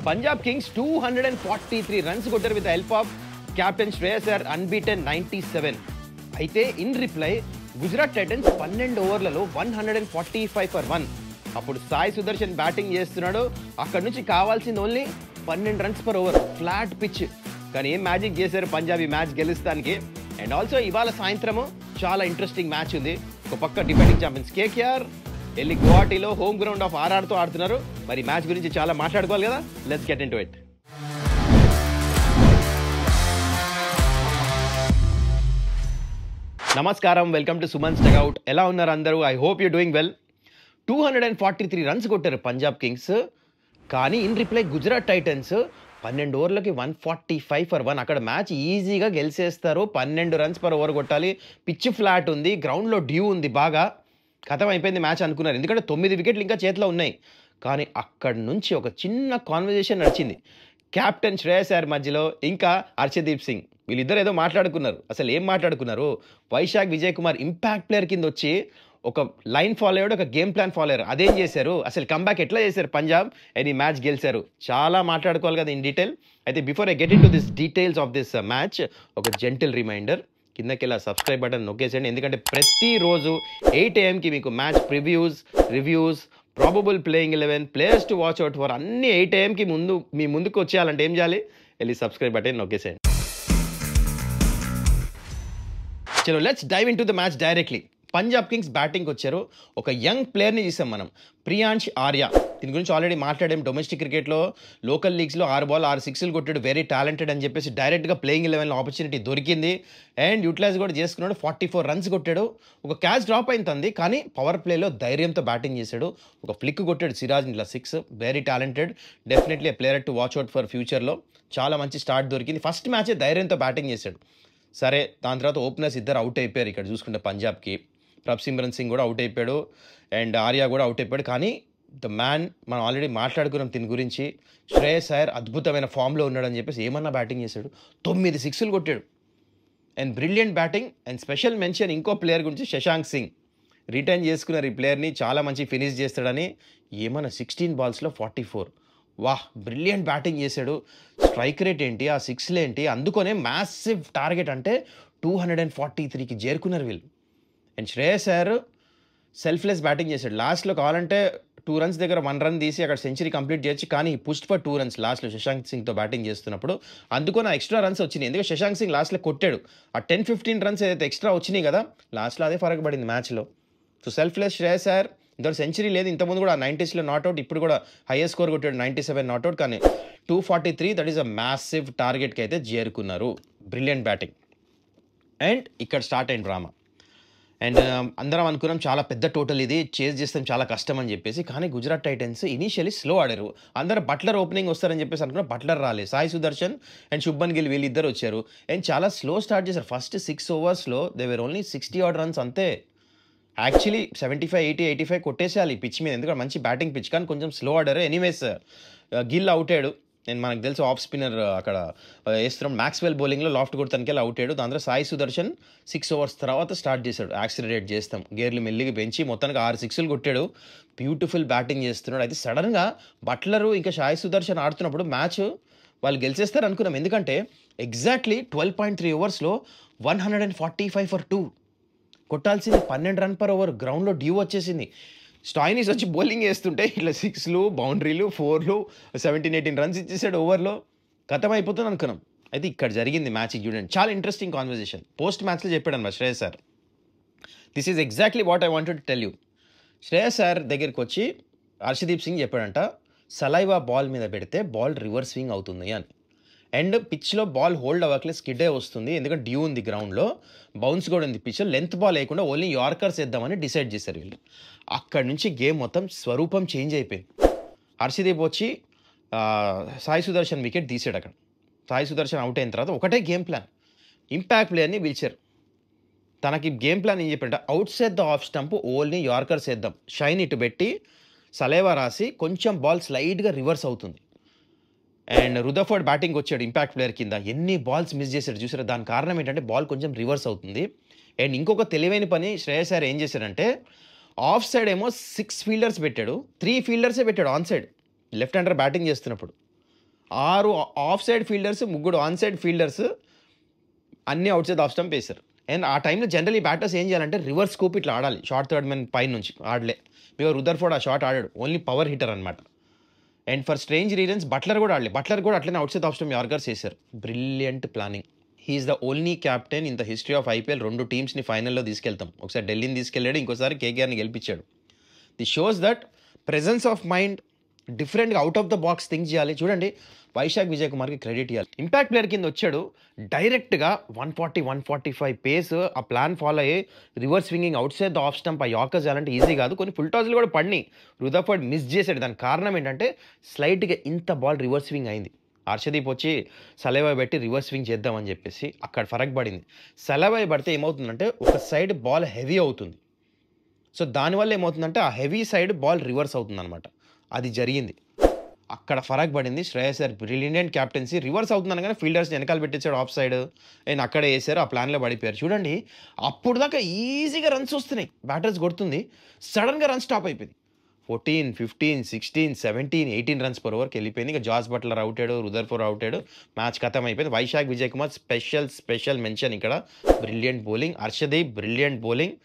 Punjab Kings 243 runs కొట్టారు with help of captain Shreyas Iyer unbeaten 97. అయితే in reply Gujarat Titans 12 ఓవర్లలో 145 for 1. అప్పుడు సాయి సుదర్శన్ బ్యాటింగ్ చేస్తున్నాడు. అక్కడ నుంచి కావాల్సింది only 12 runs per over, flat pitch. కానీ ఏం మ్యాజిక్ చేశారు పంజాబ్ ఈ మ్యాచ్ గెలుస్తానికి. అండ్ ఆల్సో ఇవాళ సాయంత్రము చాలా ఇంట్రెస్టింగ్ మ్యాచ్ ఉంది. ఒక పక్క డిఫెండింగ్ ఛాంపియన్స్ కేకేఆర్ వెళ్ళి గువాహటిలో హోమ్ గ్రౌండ్ ఆఫ్ ఆర్ఆర్తో ఆడుతున్నారు. మరి మ్యాచ్ గురించి చాలా మాట్లాడుకోవాలి కదా. Let's get into it. నమస్కారం, వెల్కమ్ టు సుమన్స్ డగౌట్. ఎలా ఉన్నారు అందరూ? I hope you doing well. 243 runs కొట్టారు పంజాబ్ కింగ్స్. కానీ in reply Gujarat Titans 12 ఓవర్లకి 145 for 1. అక్కడ మ్యాచ్ ఈజీగా గెలిచేస్తారు. 12 రన్స్ పర్ ఓవర్ కొట్టాలి. పిచ్ ఫ్లాట్ ఉంది, గ్రౌండ్లో డ్యూ ఉంది, బాగా ఖతం అయిపోయింది మ్యాచ్ అనుకున్నారు. ఎందుకంటే 9 వికెట్లు ఇంకా చేతిలో ఉన్నాయి. కానీ అక్కడి నుంచి ఒక చిన్న కాన్వర్జేషన్ నడిచింది కెప్టెన్ శ్రేయస్ అయ్యర్ మధ్యలో, ఇంకా హర్షదీప్ సింగ్. వీళ్ళిద్దరు ఏదో మాట్లాడుకున్నారు. అసలు ఏం మాట్లాడుకున్నారు? వైశాఖ్ విజయ్ కుమార్ ఇంపాక్ట్ ప్లేయర్ కింద వచ్చి ఒక లైన్ ఫాలో అయ్యాడు, ఒక గేమ్ ప్లాన్ ఫాలో అయ్యారు. అదేం చేశారు, అసలు కంబ్యాక్ ఎట్లా చేశారు పంజాబ్ అండ్ ఈ మ్యాచ్ గెలిచారు. చాలా మాట్లాడుకోవాలి కదా ఇన్ డీటెయిల్. అయితే before I get in to this details of this match, ఒక జెంటిల్ రిమైండర్, కిందకి ఇలా సబ్స్క్రైబ్ బటన్ నొక్కేసేయండి. ఎందుకంటే ప్రతిరోజు 8 AM మీకు match previews, reviews, probable playing 11, players to watch out for అన్ని 8 AM మీ ముందుకు వచ్చేయాలంటే ఏం చేయాలి? వెళ్ళి సబ్స్క్రైబ్ బటన్ నొక్కేసేయండి. చలో let's dive in to the match directly. Punjab Kings బ్యాటింగ్కి వచ్చారు. ఒక యంగ్ ప్లేయర్ని చూసాం మనం, ప్రియాంష్ ఆర్య. దీని గురించి ఆల్రెడీ మాట్లాడాం. డొమెస్టిక్ క్రికెట్లో లోకల్ లీగ్స్లో 6 బాల్ 6 సిక్స్లు కొట్టాడు, వెరీ టాలెంటెడ్ అని చెప్పేసి డైరెక్ట్గా ప్లేయింగ్ 11లో ఆపర్చునిటీ దొరికింది అండ్ యూటిలైజ్ కూడా చేసుకున్నాడు. 44 రన్స్ కొట్టాడు. ఒక క్యాచ్ డ్రాప్ అయింది కానీ పవర్ ప్లేలో ధైర్యంతో బ్యాటింగ్ చేశాడు. ఒక ఫ్లిక్ కొట్టాడు సిరాజ్ ఇలా 6. Very talented, definitely player to watch out for ఫ్యూచర్లో. చాలా మంచి స్టార్ట్ దొరికింది. ఫస్ట్ మ్యాచే ధైర్యంతో బ్యాటింగ్ చేశాడు. సరే, దాని తర్వాత ఓపెనర్స్ ఇద్దరు అవుట్ అయిపోయారు. ఇక్కడ చూసుకుంటే పంజాబ్కి ప్రభ్సిమ్రన్ సింగ్ కూడా అవుట్ అయిపోయాడు అండ్ ఆర్య కూడా అవుట్ అయిపోయాడు. కానీ ద మ్యాన్, మనం ఆల్రెడీ మాట్లాడుకున్నాం దీని గురించి, శ్రేయస్ అయ్యర్ అద్భుతమైన ఫామ్లో ఉన్నాడని చెప్పేసి ఏమన్నా బ్యాటింగ్ చేశాడు. 9 సిక్స్లు కొట్టాడు and brilliant batting. And special mention ఇంకో ప్లేయర్ గురించి, శశాంక్ సింగ్. రిటైన్ చేసుకున్నారు ఈ ప్లేయర్ని, చాలా మంచి ఫినిష్ చేస్తాడని. ఏమన్నా 16 బాల్స్లో 44. వాహ్, బ్రిలియంట్ బ్యాటింగ్ చేశాడు. స్ట్రైక్ రేట్ ఏంటి, ఆ సిక్స్లు ఏంటి, అందుకనే మ్యాసివ్ టార్గెట్ అంటే 243కి చేరుకున్నారు వీళ్ళు. And Shreyas Iyer selfless batting చేశాడు. లాస్ట్లో కావాలంటే 2 రన్స్ దగ్గర 1 రన్ తీసి అక్కడ సెంచరీ కంప్లీట్ చేయొచ్చు, కానీ పుష్డ్ ఫర్ 2 రన్స్ లాస్ట్లో శశాంక్ సింగ్తో బ్యాటింగ్ చేస్తున్నప్పుడు. అందుకని ఆ ఎక్స్ట్రా రన్స్ వచ్చినాయి. ఎందుకంటే శశాంక్ సింగ్ లాస్ట్లో కొట్టాడు. ఆ 10-15 రన్స్ ఏదైతే ఎక్స్ట్రా వచ్చినాయి కదా, లాస్ట్లో అదే ఫరక్ పడింది మ్యాచ్లో. So selfless Shreyas Iyer. ఇంతవరకు సెంచరీ లేదు, ఇంతకుముందు కూడా 90స్లో నాట్అవుట్, ఇప్పుడు కూడా హైయెస్ట్ స్కోర్ కొట్టాడు 97 నాట్అవుట్. కానీ 243 దట్ ఈస్ అ మ్యాసివ్ టార్గెట్కి అయితే చేరుకున్నారు. Brilliant batting. అండ్ ఇక్కడ స్టార్ట్ అయిన డ్రామా. అండ్ అందరం అనుకున్నాం చాలా పెద్ద టోటల్ ఇది, చేజ్ చేస్తాం చాలా కష్టం అని చెప్పేసి. కానీ గుజరాత్ టైటన్స్ ఇనీషియలీ స్లో ఆడారు. అందరూ బట్లర్ ఓపెనింగ్ వస్తారని చెప్పేసి అనుకున్నా, బట్లర్ రాలేదు. సాయి సుదర్శన్ అండ్ శుభ్మన్ గిల్ వీళ్ళిద్దరు వచ్చారు అండ్ చాలా స్లో స్టార్ట్ చేశారు. ఫస్ట్ 6 ఓవర్స్లో they were only 60 odd runs అంతే. యాక్చువల్లీ 75, 80, 85 కొట్టేసేయాలి ఈ పిచ్ మీద, ఎందుకంటే మంచి బ్యాటింగ్ పిచ్. కానీ కొంచెం స్లో ఆడారు. ఎనీవేస్ గిల్ అవుట్ అయ్యాడు. నేను మనకు తెలుసు ఆఫ్ స్పిన్నర్ అక్కడ వేస్తున్నాం. మ్యాక్స్వెల్ బౌలింగ్లో లాఫ్ట్ కొడతానికి అవుట్ అయ్యాడు. దాని తర్వాత సాయి సుదర్శన్ 6 ఓవర్స్ తర్వాత స్టార్ట్ చేశాడు. యాక్సిలరేట్ చేస్తాం, గేర్లు మెల్లిగా పెంచి మొత్తానికి 6 సిక్స్లు కొట్టాడు. బ్యూటిఫుల్ బ్యాటింగ్ చేస్తున్నాడు. అయితే సడన్గా బట్లరు ఇంకా సాయి సుదర్శన్ ఆడుతున్నప్పుడు మ్యాచ్ వాళ్ళు గెలిచేస్తారు అనుకున్నాం. ఎందుకంటే exactly 12.3 ఓవర్స్లో 145 for 2 కొట్టాల్సింది. 12 run per over, గ్రౌండ్లో డ్యూ వచ్చేసింది. స్టాయినిస్ వచ్చి బౌలింగ్ వేస్తుంటే ఇట్లా 6లు, బౌండరీలు, 4లు, 17-18 రన్స్ ఇచ్చేసాడు ఓవర్లో. ఖతం అయిపోతుంది అనుకున్నాం. అయితే ఇక్కడ జరిగింది మ్యాచ్ చూడండి. చాలా ఇంట్రెస్టింగ్ కాన్వర్జేషన్ పోస్ట్ మ్యాచ్లో చెప్పాడు అన్నమాట Shreyas Iyer. This is exactly what I wanted to tell you. Shreyas Iyer దగ్గరికి వచ్చి హర్షదీప్ సింగ్ చెప్పాడంట, సలైవా బాల్ మీద పెడితే బాల్ రివర్స్ స్వింగ్ అవుతుంది అని. అండ్ పిచ్లో బాల్ హోల్డ్ అవ్వట్లేదు, స్కిడ్డే వస్తుంది, ఎందుకంటే డ్యూ ఉంది గ్రౌండ్లో, బౌన్స్ కూడా ఉంది పిచ్లో. లెంత్ బాల్ వేయకుండా ఓన్లీ యార్కర్స్ వేద్దామని డిసైడ్ చేశారు వీళ్ళు. అక్కడి నుంచి గేమ్ మొత్తం స్వరూపం చేంజ్ అయిపోయింది. హర్షదీప్ వచ్చి సాయి సుదర్శన్ వికెట్ తీసాడు. అక్కడ సాయి సుదర్శన్ అవుట్ అయిన తర్వాత ఒకటే గేమ్ ప్లాన్, ఇంపాక్ట్ ప్లేయర్ని పిలిచారు. తనకి గేమ్ ప్లాన్ ఏం చెప్పారంటే, out side the off stump only yorkers వేద్దాం, షైన్ ఇటు పెట్టి సలేవా రాసి కొంచెం బాల్ స్లైడ్గా రివర్స్ అవుతుంది. అండ్ రుదర్ఫర్డ్ బ్యాటింగ్ వచ్చాడు ఇంపాక్ట్ ప్లేయర్ కింద. ఎన్ని బాల్స్ మిస్ చేశాడు చూసారు. దాని కారణం ఏంటంటే బాల్ కొంచెం రివర్స్ అవుతుంది. అండ్ ఇంకొక తెలివైన పని శ్రేయస్ అయ్యర్ ఏం చేశాడంటే, ఆఫ్ సైడ్ ఏమో 6 ఫీల్డర్స్ పెట్టాడు, 3 ఫీల్డర్సే పెట్టాడు on side, left hander batting చేస్తున్నప్పుడు. 6 of side fielders, 3 on side fielders అన్నీ అవుట్ సైడ్ ఆఫ్ స్టంప్ వేశారు. అండ్ ఆ టైంలో జనరల్లీ బ్యాటర్స్ ఏం చేయాలంటే రివర్స్ స్కూప్ ఇట్లా ఆడాలి. షార్ట్ థర్డ్ మ్యాన్ పై నుంచి ఆడలే. బికాజ్ రుదర్ఫోర్డ్ ఆ షాట్ ఆడాడు. ఓన్లీ పవర్ హిట్టర్ అనమాట. And for strange reasons Buttler కూడా ఆడలే. బట్లర్ కూడా అట్లనే outside off stump yorkers చేశారు. Brilliant planning. He's the only captain in the history of IPL 2 టీమ్స్ని ఫైనల్లో తీసుకెళ్తాం. ఒకసారి ఢిల్లీని తీసుకెళ్ళాడు, ఇంకోసారి కేకేఆర్ని గెలిపించాడు. The shows that presence of mind, డిఫరెంట్గా out of the box think చేయాలి. చూడండి, వైశాఖ్ విజయ్ కుమార్కి క్రెడిట్ ఇవ్వాలి. ఇంపాక్ట్ ప్లేయర్ కింద వచ్చాడు, డైరెక్ట్గా 140, 145 పేస్ ఆ ప్లాన్ ఫాలో అయ్యి reverse swinging out side the off stump ఆ యార్కర్స్ చేయాలంటే ఈజీ కాదు. కొన్ని ఫుల్ టాస్లు కూడా పడినాయి. రుదర్ఫోర్డ్ మిస్ చేశాడు. దానికి కారణం ఏంటంటే స్లైట్గా ఇంత బాల్ రివర్స్ స్వింగ్ అయింది. హర్షదీప్ వచ్చి సలైవా పెట్టి రివర్స్ స్వింగ్ చేద్దామని చెప్పేసి అక్కడ ఫరక్ పడింది. సలైవా పడితే ఏమవుతుందంటే ఒక సైడ్ బాల్ హెవీ అవుతుంది. సో దానివల్ల ఏమవుతుందంటే ఆ హెవీ సైడ్ బాల్ రివర్స్ అవుతుంది అనమాట. అది జరిగింది, అక్కడ ఫరక్ పడింది. Shreyas Iyer brilliant captaincy. Reverse అవుతుంది అనగానే ఫీల్డర్స్ వెనకాల పెట్టించాడు ఆఫ్ సైడ్. అండ్ అక్కడే వేసారు, ఆ ప్లాన్లో పడిపోయారు. చూడండి, అప్పుడు దాకా ఈజీగా రన్స్ వస్తున్నాయి, బ్యాటర్స్ కొడుతుంది. సడన్గా రన్ స్టాప్ అయిపోయింది. 14, 15, 16, 17, 18 రన్స్ పర్ ఓవర్కి వెళ్ళిపోయింది. ఇక జాస్ బట్లర్ అవుటాడు, రుదర్ఫోర్డ్ అవుటాడు, మ్యాచ్ ఖతం అయిపోయింది. వైశాఖ్ విజయ్ కుమార్ స్పెషల్ మెన్షన్ ఇక్కడ. Brilliant bowling. Arshdeep brilliant bowling.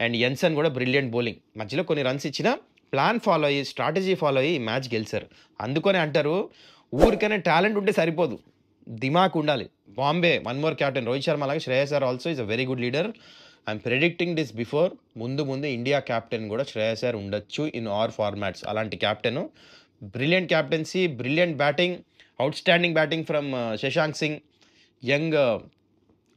And Jansen కూడా బ్రిలియంట్ బౌలింగ్. మధ్యలో కొన్ని రన్స్ ఇచ్చిన ప్లాన్ ఫాలో అయ్యి, స్ట్రాటజీ ఫాలో అయ్యి ఈ మ్యాచ్ గెలిచారు. అందుకనే అంటారు, ఊరికనే టాలెంట్ ఉంటే సరిపోదు, దిమాక్ ఉండాలి. Bombay one more captain Rohit Sharma అలాగే Shreyas Iyer also is a very good leader. I'm predicting this before. ముందు ఇండియా క్యాప్టెన్ కూడా శ్రేయస్ అయ్యర్ ఉండొచ్చు ఇన్ ఆర్ ఫార్మాట్స్. అలాంటి captain, brilliant captaincy, brilliant batting, outstanding batting from Shashank Singh. Young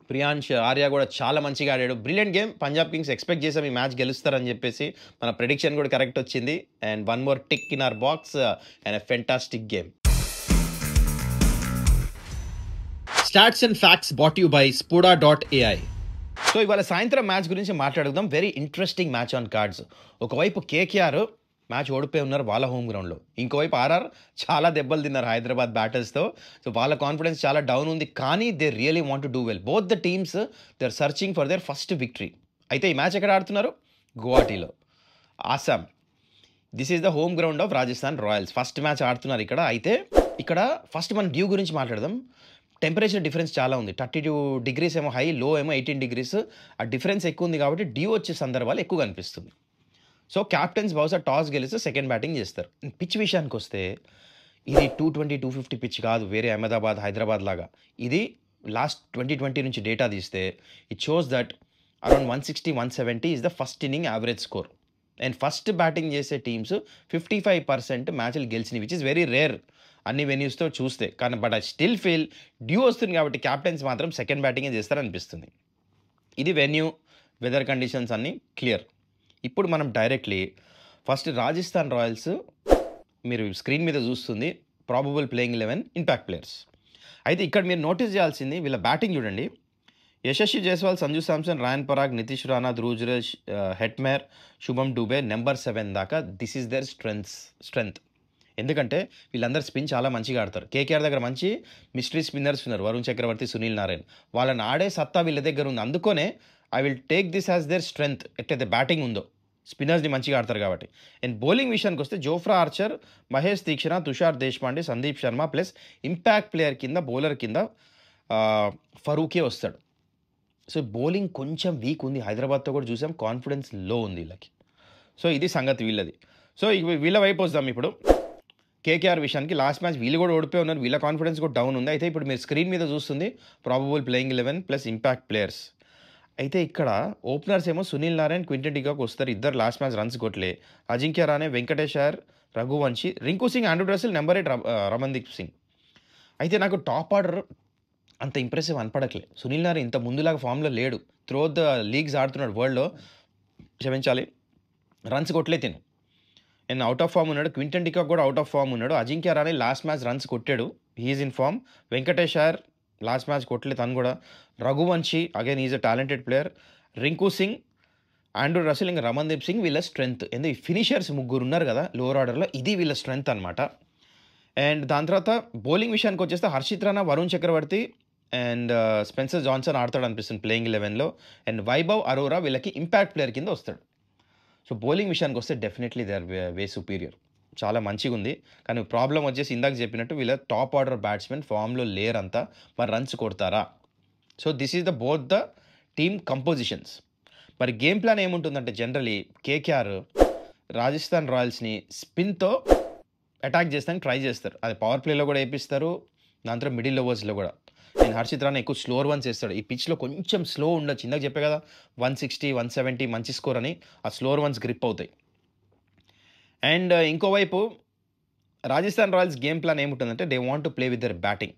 Priyansh Arya కూడా చాలా మంచిగా ఆడాడు. Brilliant game. Punjab Kings expect చేసాం ఈ మ్యాచ్ గెలుస్తారని చెప్పేసి. మన ప్రెడిక్షన్ కూడా కరెక్ట్ వచ్చింది. And one more tick in our box and a fantastic game. Stats and facts brought you by Spoda.ai. So ఇవాళ సాయంత్రం మ్యాచ్ గురించి మాట్లాడుదాం. Very interesting match on cards. ఒకవైపు కేకేఆర్ మ్యాచ్ ఓడిపోయి ఉన్నారు వాళ్ళ హోమ్ గ్రౌండ్లో. ఇంకోవైపు ఆర్ఆర్ చాలా దెబ్బలు తిన్నారు హైదరాబాద్ బ్యాటర్స్తో. సో వాళ్ళ కాన్ఫిడెన్స్ చాలా డౌన్ ఉంది. కానీ they really want to do well. Both the teams they are searching for their first victory. అయితే ఈ మ్యాచ్ ఎక్కడ ఆడుతున్నారు? గువాహటీలో, Assam. This is the home ground of Rajasthan Royals. First match ఆడుతున్నారు ఇక్కడ. అయితే ఇక్కడ ఫస్ట్ మనం డ్యూ గురించి మాట్లాడదాం. టెంపరేచర్ డిఫరెన్స్ చాలా ఉంది. 32 degrees ఏమో హై, లో ఏమో 18 degrees. ఆ డిఫరెన్స్ ఎక్కువ ఉంది కాబట్టి డ్యూ వచ్చే సందర్భాలు ఎక్కువ కనిపిస్తుంది. సో క్యాప్టెన్స్ బహుశా టాస్ గెలిస్తే సెకండ్ బ్యాటింగ్ చేస్తారు. పిచ్ విషయానికి వస్తే ఇది 220, 250 పిచ్ కాదు వేరే అహ్మదాబాద్, హైదరాబాద్ లాగా. ఇది లాస్ట్ 2020 నుంచి డేటా తీస్తే it shows that around 160, 170 is the first inning average score. And first batting చేసే టీమ్స్ 55% మ్యాచ్లు గెలిచినవి, విచ్ ఇస్ వెరీ రేర్ అన్ని వెన్యూస్తో చూస్తే. కానీ but I still feel due వస్తుంది కాబట్టి క్యాప్టెన్స్ మాత్రం సెకండ్ బ్యాటింగే చేస్తారనిపిస్తుంది. ఇది వెన్యూ, వెదర్ కండిషన్స్ అన్నీ క్లియర్. ఇప్పుడు మనం డైరెక్ట్లీ ఫస్ట్ రాజస్థాన్ రాయల్స్ మీరు స్క్రీన్ మీద చూస్తుంది ప్రాబబుల్ ప్లేయింగ్ 11 ఇంపాక్ట్ ప్లేయర్స్. అయితే ఇక్కడ మీరు నోటీస్ చేయాల్సింది వీళ్ళ బ్యాటింగ్ చూడండి. యశస్వి జైస్వాల్, సంజు శాంసన్, రాయన్ పరాగ్, నితీష్ రాణా, ధ్రువ్ జురేల్, హెట్మేర్, శుభం డూబే నెంబర్ 7 దాకా. This is there strength. ఎందుకంటే వీళ్ళందరూ స్పిన్ చాలా మంచిగా ఆడతారు. కేకేఆర్ దగ్గర మంచి మిస్టరీ స్పిన్నర్స్ ఉన్నారు, వరుణ్ చక్రవర్తి, సునీల్ నారాయణ్. వాళ్ళని ఆడే సత్తా వీళ్ళ దగ్గర ఉంది. అందుకనే I will take this as their strength. ఎట్లయితే బ్యాటింగ్ ఉందో స్పిన్నర్స్ని మంచిగా ఆడతారు కాబట్టి. అండ్ బౌలింగ్ విషయానికి వస్తే Jofra Archer, Mahesh Theekshana, Tushar Deshpande, Sandeep Sharma plus impact player కింద బౌలర్ కింద ఫరూకే వస్తాడు. సో బౌలింగ్ కొంచెం వీక్ ఉంది. హైదరాబాద్తో కూడా చూసాం, కాన్ఫిడెన్స్ లో ఉంది వీళ్ళకి. సో ఇది సంగతి వీళ్ళది. సో వీళ్ళ వైపు వద్దాం ఇప్పుడు. కేకేఆర్ విషయానికి లాస్ట్ మ్యాచ్ వీళ్ళు కూడా ఓడిపోయి ఉన్నారు, వీళ్ళ కాన్ఫిడెన్స్ కూడా డౌన్ ఉంది. అయితే ఇప్పుడు మీరు స్క్రీన్ మీద చూస్తుంది probable playing 11 plus impact players. అయితే ఇక్కడ ఓపెనర్స్ ఏమో సునీల్ నారాయణ్, క్వింటన్ డికాక్ వస్తారు. ఇద్దరు లాస్ట్ మ్యాచ్ రన్స్ కొట్టలే. Ajinkya Rahane, Venkatesh Iyer, Raghuvanshi, Rinku Singh, Andre Russell, number 8 Ramandeep Singh. అయితే నాకు టాప్ ఆర్డర్ అంత ఇంప్రెసివ్ అనిపడట్లే. సునీల్ నారాయణ్ ఇంత ముందులాగా ఫామ్లో లేడు. త్రూ ద లీగ్స్ ఆడుతున్నాడు వరల్డ్లో, క్షమించాలి, రన్స్ కొట్టలే తిను. అండ్ అవుట్ ఆఫ్ ఫామ్ ఉన్నాడు. క్వింటన్ డికాక్ కూడా అవుట్ ఆఫ్ ఫామ్ ఉన్నాడు. Ajinkya Rahane last match runs కొట్టాడు, he's in form. Venkatesh Iyer last match కొట్టలేదు తను కూడా. Raghuvanshi again is a talented player. Rinku Singh, Andre Russell, ఇంకా రమన్దీప్ సింగ్ వీళ్ళ స్ట్రెంగ్త్. ఎందుకు ఈ ఫినిషర్స్ ముగ్గురు ఉన్నారు కదా లోవర్ ఆర్డర్లో, ఇది వీళ్ళ స్ట్రెంగ్త్ అనమాట. అండ్ దాని తర్వాత బౌలింగ్ విషయానికి వచ్చేస్తే Harshit Rana, Varun Chakravarthy and Spencer Johnson ఆడతాడు అనిపిస్తుంది ప్లేయింగ్ 11లో. అండ్ వైభవ్ అరోరా వీళ్ళకి ఇంపాక్ట్ ప్లేయర్ కింద వస్తాడు. సో బౌలింగ్ విషయానికి వస్తే definitely they are way superior. చాలా మంచిగుంది. కానీ ప్రాబ్లమ్ వచ్చేసి ఇందాక చెప్పినట్టు వీళ్ళ టాప్ ఆర్డర్ బ్యాట్స్‌మెన్ ఫామ్‌లో లేరంతా. మరి రన్స్ కొడతారా? So, this is the both the team compositions. మరి గేమ్ ప్లాన్ ఏముంటుందంటే జనరల్లీ కేకేఆర్ రాజస్థాన్ రాయల్స్‌ని స్పిన్‌తో అటాక్ చేస్తానికి ట్రై చేస్తారు. అది పవర్ ప్లేలో కూడా ఏపిస్తారు. దాని తర్వాత మిడిల్ ఓవర్స్‌లో కూడా. నేను హర్షిత్ రాణా ఎక్కువ స్లోవర్ వన్స్ ఏస్తాడు. ఈ పిచ్‌లో కొంచెం స్లో ఉండొచ్చు. ఇందాక చెప్పా కదా! 160, 170 మంచి స్కోర్ అని. ఆ స్లోవర్ వన్స్ గ్రిప్ అవుతాయి. అండ్ ఇంకోవైపు రాజస్థాన్ రాయల్స్ గేమ్ ప్లాన్ ఏముంటుందంటే they want to play with their batting.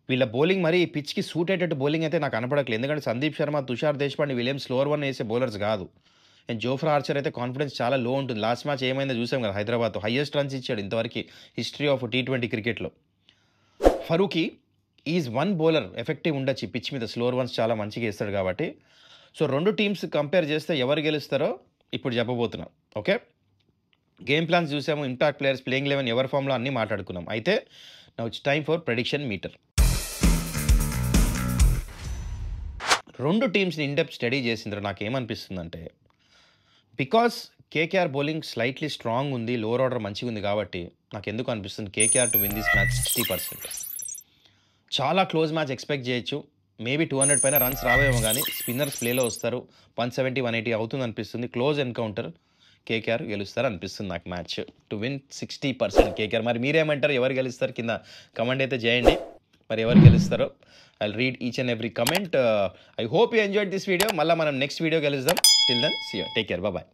వీళ్ళ బౌలింగ్ మరి ఈ పిచ్‌కి సూట్ అయ్యేటట్టు బౌలింగ్ అయితే నాకు కనపడట్లేదు. ఎందుకంటే సందీప్ శర్మ, తుషార్ దేశ్పాండే వీళ్ళేం స్లోవర్ వన్ ఏసే బౌలర్స్ కాదు. అండ్ జోఫ్రా ఆర్చర్ అయితే కాన్ఫిడెన్స్ చాలా లో ఉంటుంది. లాస్ట్ మ్యాచ్ ఏమైందో చూసాం కదా హైదరాబాద్‌తో. హైయెస్ట్ రన్స్ ఇచ్చాడు ఇంతవరకు హిస్టరీ ఆఫ్ టీ20 క్రికెట్‌లో. Farooqi is one bowler effective ఉండొచ్చు ఈ పిచ్ మీద. స్లోవర్ వన్స్ చాలా మంచిగా ఏస్తాడు కాబట్టి. సో 2 టీమ్స్ కంపేర్ చేస్తే ఎవరు గెలుస్తారో ఇప్పుడు చెప్పబోతున్నా. ఓకే. గేమ్ ప్లాన్స్ చూసాము. ఇంపాక్ట్ ప్లేయర్స్, ప్లేయింగ్ 11 ఎవరి ఫామ్‌లో అన్నీ మాట్లాడుకున్నాం. అయితే now it's time for prediction meter. 2 టీమ్స్‌ని ఇన్ డెప్త్ స్టడీ చేసిన తర్వాత నాకేమనిపిస్తుందంటే because KKR bowling slightly strong ఉంది. లోవర్ ఆర్డర్ మంచిగా ఉంది కాబట్టి నాకెందుకు అనిపిస్తుంది KKR to win this match 60%. చాలా క్లోజ్ మ్యాచ్ ఎక్స్పెక్ట్ చేయొచ్చు. మేబీ 200 పైన రన్స్ రావేమో కానీ స్పిన్నర్స్ ప్లేలో వస్తారు. 170, 180 అవుతుంది అనిపిస్తుంది. Close encounter. కేకేఆర్ గెలుస్తారు అనిపిస్తుంది నాకు మ్యాచ్ టు విన్ 60% కేకేఆర్. మరి మీరేమంటారు? ఎవరు గెలుస్తారు? కింద కమెంట్ అయితే చేయండి. మరి ఎవరు గెలుస్తారో I'll read each and every comment. I hope you enjoyed this video. మళ్ళీ మనం నెక్స్ట్ వీడియో కలుద్దాం. Till then see you. Take care. Bye.